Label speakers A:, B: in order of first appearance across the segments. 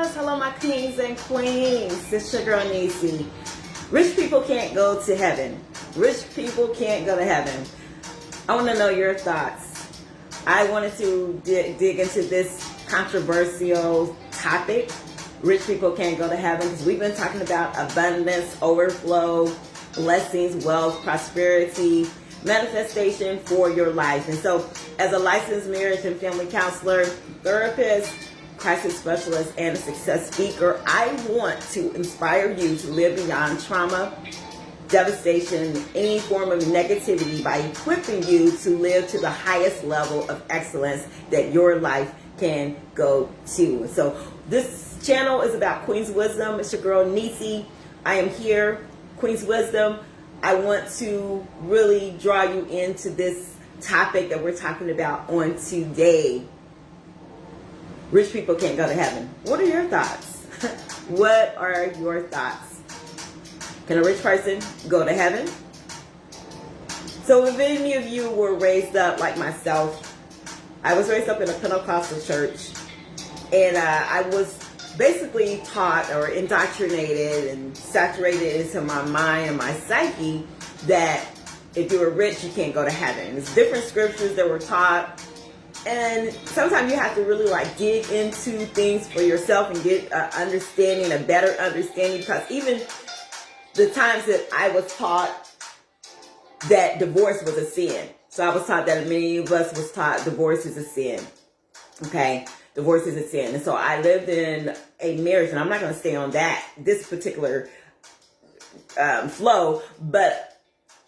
A: Hello, my kings and queens. It's your girl, Neicy. Rich people can't go to heaven. Rich people can't go to heaven. I want to know your thoughts. I wanted to dig into this controversial topic. Rich people can't go to heaven, because we've been talking about abundance, overflow, blessings, wealth, prosperity, manifestation for your life. And so, as a licensed marriage and family counselor, therapist, crisis specialist, and a success speaker, I want to inspire you to live beyond trauma, devastation, any form of negativity by equipping you to live to the highest level of excellence that your life can go to. So this channel is about Queen's Wisdom. It's your girl, Neicy. I am here, Queen's Wisdom. I want to really draw you into this topic that we're talking about on today. Rich people can't go to heaven. What are your thoughts? What are your thoughts? Can a rich person go to heaven? So if any of you were raised up like myself, I was raised up in a Pentecostal church, and I was basically taught or indoctrinated and saturated into my mind and my psyche that if you were rich, you can't go to heaven. There's different scriptures that were taught. And sometimes you have to really dig into things for yourself and get understanding, a better understanding, because even the times that I was taught that divorce was a sin. So I was taught that many of us was taught divorce is a sin. Okay, divorce is a sin. And so I lived in a marriage, and I'm not going to stay on this particular flow, but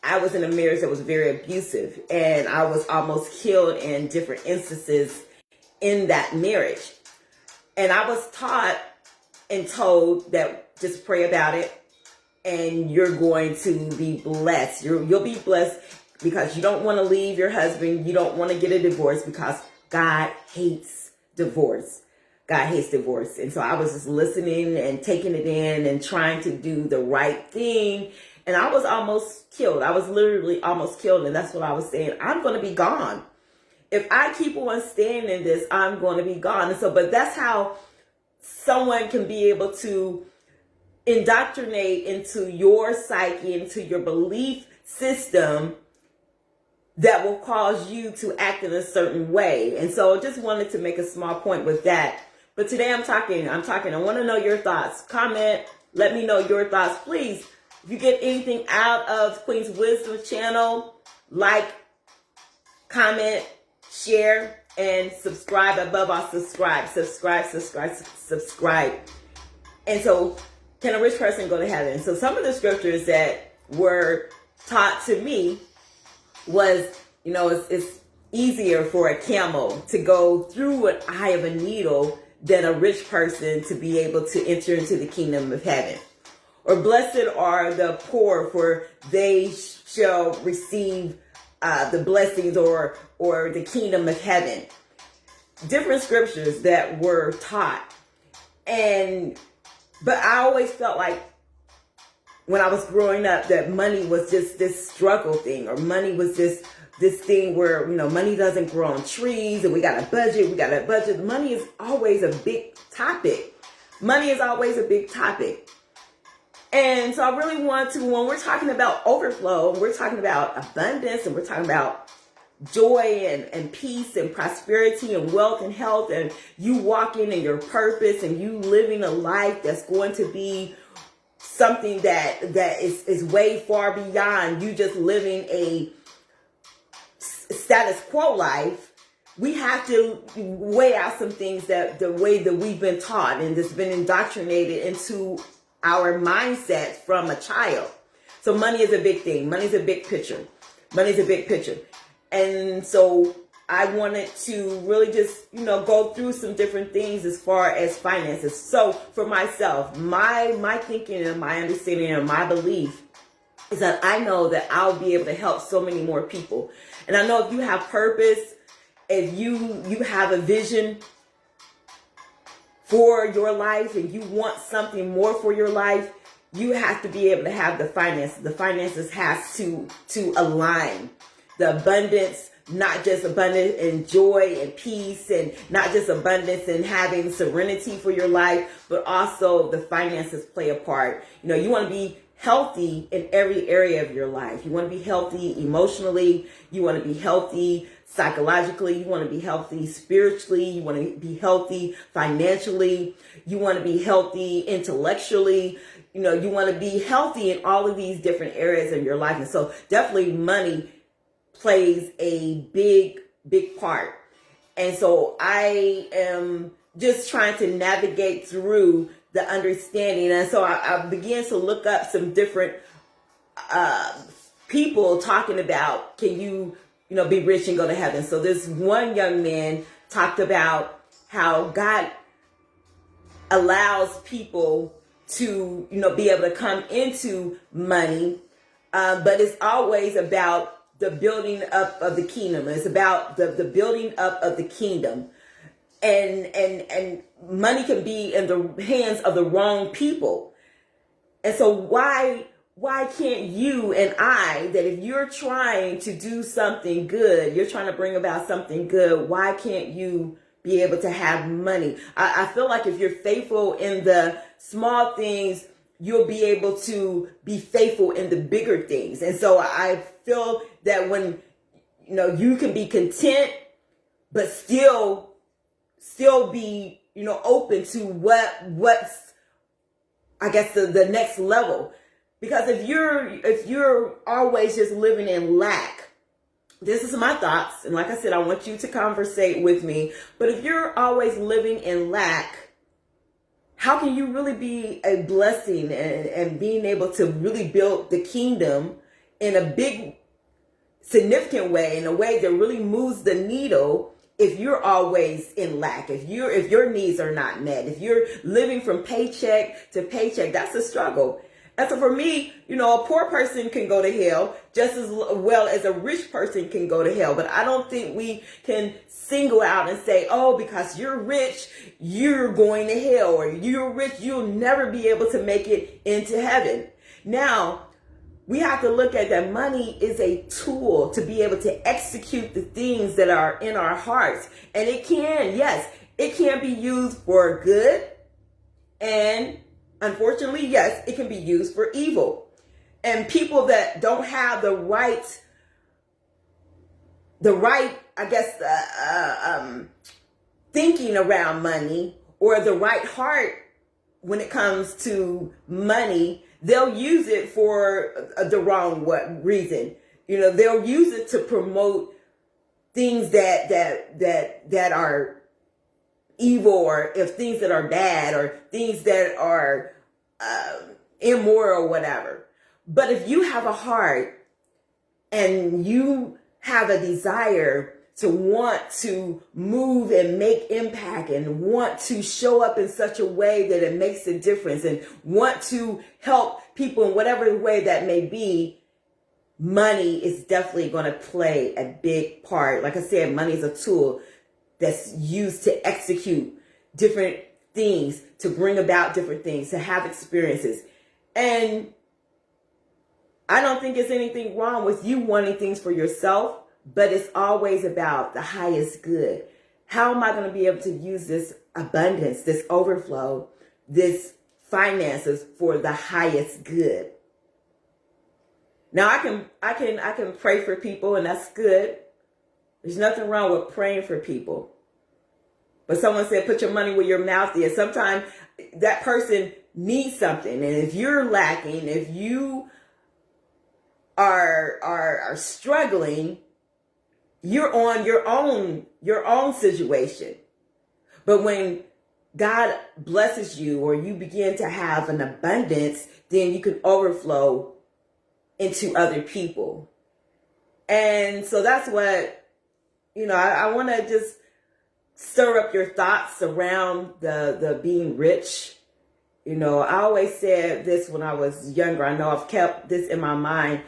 A: I was in a marriage that was very abusive, and I was almost killed in different instances in that marriage. And I was taught and told that just pray about it and you're going to be blessed. You'll be blessed because you don't want to leave your husband. You don't want to get a divorce because God hates divorce. God hates divorce. And so I was just listening and taking it in and trying to do the right thing. And I was almost killed. I was literally almost killed. And that's what I was saying. I'm going to be gone. If I keep on staying in this, I'm going to be gone. And so, but that's how someone can be able to indoctrinate into your psyche, into your belief system that will cause you to act in a certain way. And so I just wanted to make a small point with that. But today I'm talking. I want to know your thoughts. Comment. Let me know your thoughts, please. If you get anything out of Queen's Wisdom channel, like, comment, share, and subscribe. Above all, subscribe. And so, can a rich person go to heaven? So some of the scriptures that were taught to me was, it's easier for a camel to go through an eye of a needle than a rich person to be able to enter into the kingdom of heaven. Or blessed are the poor, for they shall receive the blessings or the kingdom of heaven. Different scriptures that were taught. But I always felt like when I was growing up that money was just this struggle thing, or money was this thing where, money doesn't grow on trees, and we got a budget. Money is always a big topic. And so I really want to, when we're talking about overflow, we're talking about abundance, and we're talking about joy and peace and prosperity and wealth and health, and you walking in your purpose and you living a life that's going to be something that is way far beyond you just living a status quo life. We have to weigh out some things that the way that we've been taught and that's been indoctrinated into our mindset from a child. So money is a big thing. Money's a big picture. And so I wanted to really just, go through some different things as far as finances. So for myself, my thinking and my understanding and my belief is that I know that I'll be able to help so many more people. And I know if you have purpose, if you have a vision for your life and you want something more for your life, you have to be able to have the finances. The finances has to align. The abundance, not just abundance in joy and peace, and not just abundance in having serenity for your life, but also the finances play a part. You want to be healthy in every area of your life. You want to be healthy emotionally. You want to be healthy psychologically. You want to be healthy spiritually. You want to be healthy financially. You want to be healthy intellectually. You want to be healthy in all of these different areas of your life. And so definitely money plays a big, big part. And so I am just trying to navigate through the understanding. And so I began to look up some different people talking about, can you, be rich and go to heaven? So this one young man talked about how God allows people to, be able to come into money, but it's always about the building up of the kingdom. It's about the building up of the kingdom. And money can be in the hands of the wrong people. And so why can't you and I, that if you're trying to do something good, you're trying to bring about something good, why can't you be able to have money? I feel like if you're faithful in the small things, you'll be able to be faithful in the bigger things. And so I feel that when, you can be content, but still be, open to what's, I guess, the next level. Because if you're always just living in lack, this is my thoughts. And like I said, I want you to conversate with me. But if you're always living in lack, how can you really be a blessing and being able to really build the kingdom in a big, significant way, in a way that really moves the needle, if you're always in lack, if your needs are not met, if you're living from paycheck to paycheck? That's a struggle. And so for me, a poor person can go to hell just as well as a rich person can go to hell. But I don't think we can single out and say, oh, because you're rich, you're going to hell, or you're rich, you'll never be able to make it into heaven. Now, we have to look at that money is a tool to be able to execute the things that are in our hearts. And it can be used for good. And unfortunately, yes, it can be used for evil. And people that don't have the right, I guess, thinking around money, or the right heart when it comes to money, they'll use it for the wrong reason. They'll use it to promote things that are evil, or if things that are bad, or things that are immoral, or whatever. But if you have a heart and you have a desire to want to move and make impact, and want to show up in such a way that it makes a difference, and want to help people in whatever way that may be, money is definitely going to play a big part. Like I said, money is a tool that's used to execute different things, to bring about different things, to have experiences. And I don't think there's anything wrong with you wanting things for yourself, but it's always about the highest good. How am I going to be able to use this abundance, this overflow, this finances for the highest good? Now I can pray for people, and that's good. There's nothing wrong with praying for people. But someone said, put your money where your mouth is. Sometimes that person needs something. And if you're lacking, if you are struggling, you're on your own situation. But when God blesses you, or you begin to have an abundance, then you can overflow into other people. And so that's what, I want to just stir up your thoughts around the being rich. I always said this when I was younger. I know I've kept this in my mind,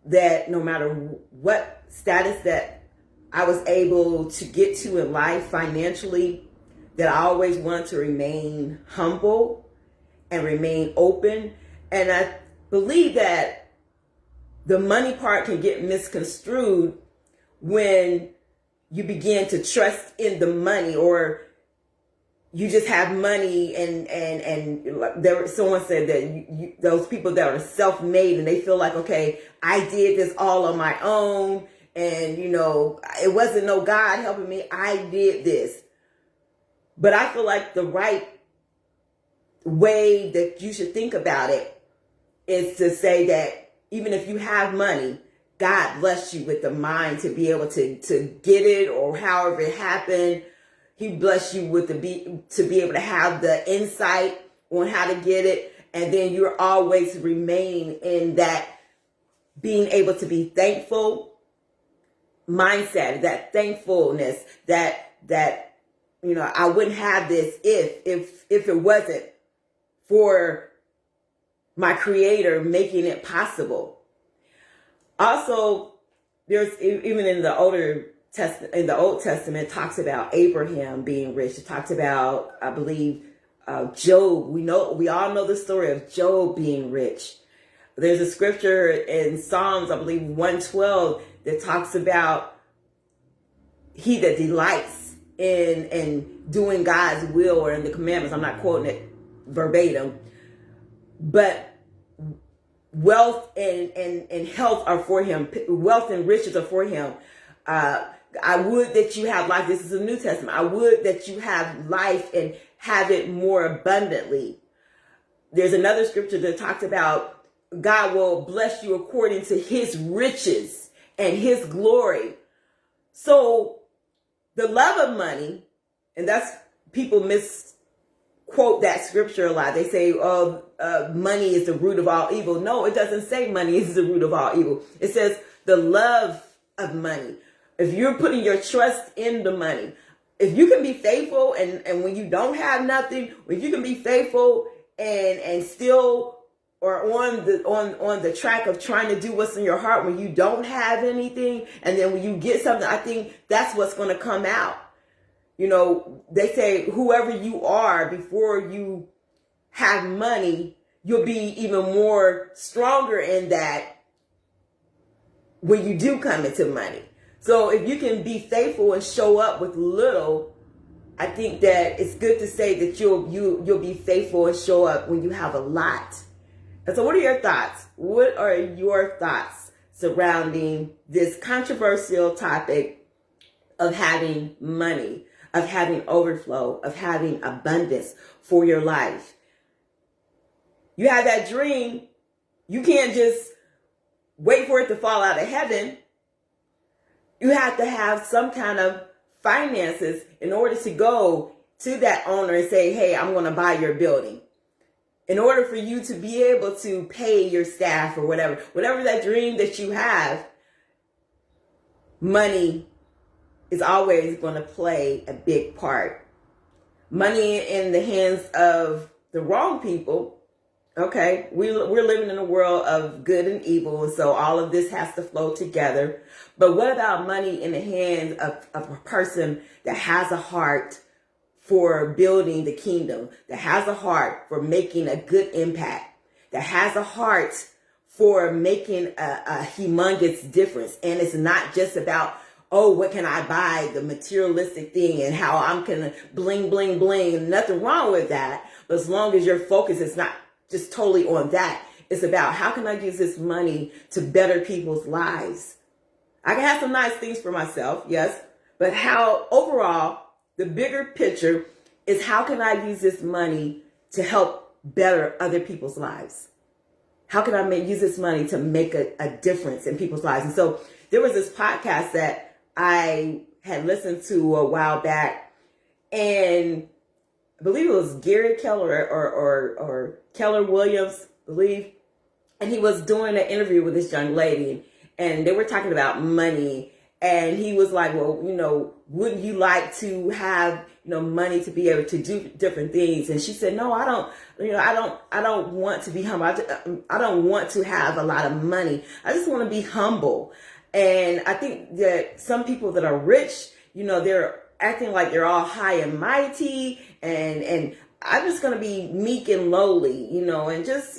A: that no matter what status that I was able to get to in life financially, that I always wanted to remain humble and remain open. And I believe that the money part can get misconstrued when you begin to trust in the money, or you just have money and there, someone said that those people that are self-made and they feel like, okay, I did this all on my own, and it wasn't no God helping me, I did this. But I feel like the right way that you should think about it is to say that even if you have money, God blessed you with the mind to be able to get it, or however it happened. He blessed you with to be able to have the insight on how to get it. And then you're always remain in that being able to be thankful mindset, that thankfulness, that I wouldn't have this if it wasn't for my Creator making it possible. Also, there's even in the Old Testament, it talks about Abraham being rich. It talks about, I believe, Job. We all know the story of Job being rich. There's a scripture in Psalms, I believe 112, that talks about he that delights in doing God's will or in the commandments. I'm not quoting it verbatim, but wealth and health are for him. Wealth and riches are for him. I would that you have life. This is the New Testament. I would that you have life and have it more abundantly. There's another scripture that talks about God will bless you according to his riches and his glory. So the love of money, and that's, people misquote that scripture a lot. They say, money is the root of all evil. No, it doesn't say money is the root of all evil. It says the love of money. If you're putting your trust in the money, if you can be faithful and when you don't have nothing, when you can be faithful and still or on the track of trying to do what's in your heart when you don't have anything, and then when you get something, I think that's what's going to come out. They say whoever you are before you have money, you'll be even more stronger in that when you do come into money. So if you can be faithful and show up with little, I think that it's good to say that you'll be faithful and show up when you have a lot. And so what are your thoughts? What are your thoughts surrounding this controversial topic of having money, of having overflow, of having abundance for your life? You have that dream. You can't just wait for it to fall out of heaven. You have to have some kind of finances in order to go to that owner and say, hey, I'm going to buy your building. In order for you to be able to pay your staff or whatever that dream that you have, money is always going to play a big part. Money in the hands of the wrong people. Okay, we're living in a world of good and evil, and so all of this has to flow together. But what about money in the hands of a person that has a heart for building the kingdom, that has a heart for making a good impact, that has a heart for making a humongous difference? And it's not just about, oh, what can I buy, the materialistic thing, and how I'm gonna bling, bling, bling. Nothing wrong with that. But as long as your focus is not just totally on that, it's about how can I use this money to better people's lives? I can have some nice things for myself, yes, but how overall, the bigger picture is how can I use this money to help better other people's lives? How can I use this money to make a difference in people's lives? And so there was this podcast that I had listened to a while back, and I believe it was Gary Keller or Keller Williams, I believe. And he was doing an interview with this young lady, and they were talking about money. And he was like, well, wouldn't you like to have, money to be able to do different things? And she said, no, I don't want to be humble. I don't want to have a lot of money. I just want to be humble. And I think that some people that are rich, they're acting like they're all high and mighty, and I'm just going to be meek and lowly, and just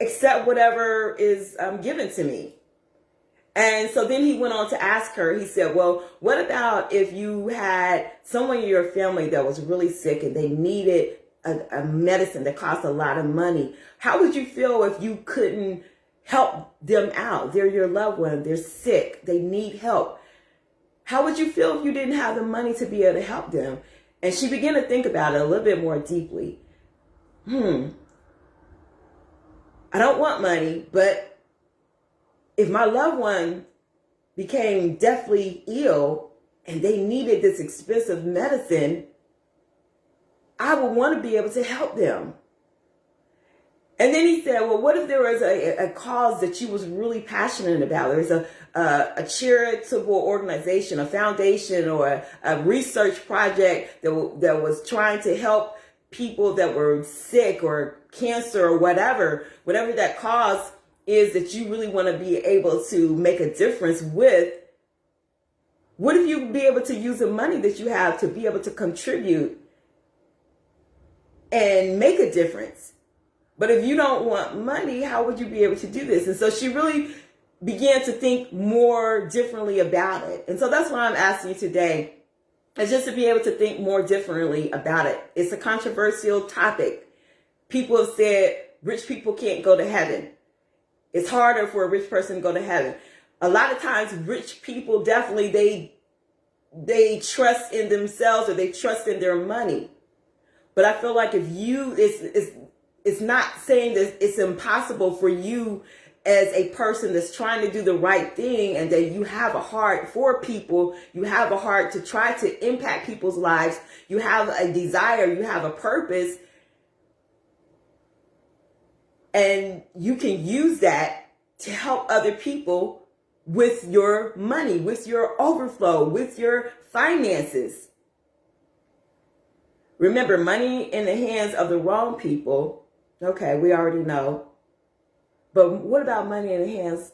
A: accept whatever is given to me. And so then he went on to ask her, he said, well, what about if you had someone in your family that was really sick and they needed a medicine that cost a lot of money? How would you feel if you couldn't help them out? They're your loved one. They're sick. They need help. How would you feel if you didn't have the money to be able to help them? And she began to think about it a little bit more deeply. I don't want money, but if my loved one became deathly ill and they needed this expensive medicine, I would want to be able to help them. And then he said, well, what if there was a cause that you was really passionate about? There's a charitable organization, a foundation, or a research project that was trying to help people that were sick or cancer or whatever that cause is that you really want to be able to make a difference with. What if you be able to use the money that you have to be able to contribute and make a difference? But if you don't want money, how would you be able to do this? And so she really began to think more differently about it. And so that's why I'm asking you today, is just to be able to think more differently about it. It's a controversial topic. People have said rich people can't go to heaven. It's harder for a rich person to go to heaven. A lot of times rich people definitely, they trust in themselves, or they trust in their money. But I feel like if you, it's not saying that it's impossible for you as a person that's trying to do the right thing, and that you have a heart for people, you have a heart to try to impact people's lives, you have a desire, you have a purpose, and you can use that to help other people with your money, with your overflow, with your finances. Remember, money in the hands of the wrong people, okay, we already know. But what about money in the hands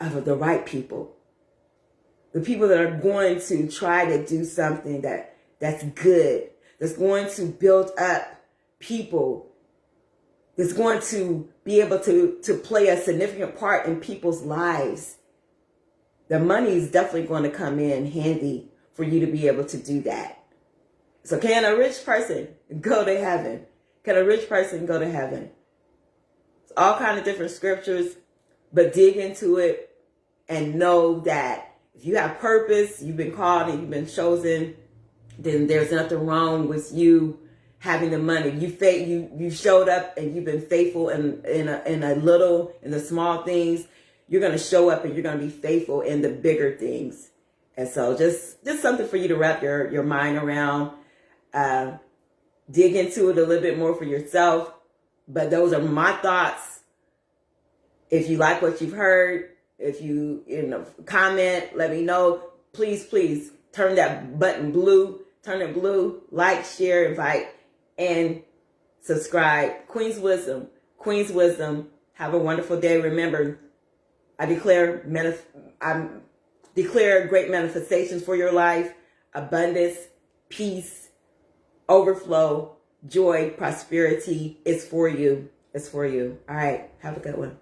A: of the right people? The people that are going to try to do something that's good, that's going to build up people, that's going to be able to play a significant part in people's lives. The money is definitely going to come in handy for you to be able to do that. So can a rich person go to heaven? Can a rich person go to heaven? It's all kind of different scriptures, but dig into it and know that if you have purpose, you've been called and you've been chosen, then there's nothing wrong with you having the money. You showed up and you've been faithful in the small things. You're going to show up and you're going to be faithful in the bigger things. And so just something for you to wrap your mind around. Dig into it a little bit more for yourself. But those are my thoughts. If you like what you've heard, if you comment, let me know. Please turn that button blue. Turn it blue. Like, share, invite, and subscribe. Queen's Wisdom. Have a wonderful day. Remember, I declare great manifestations for your life. Abundance, peace, overflow, joy, prosperity. It's for you. All right. Have a good one.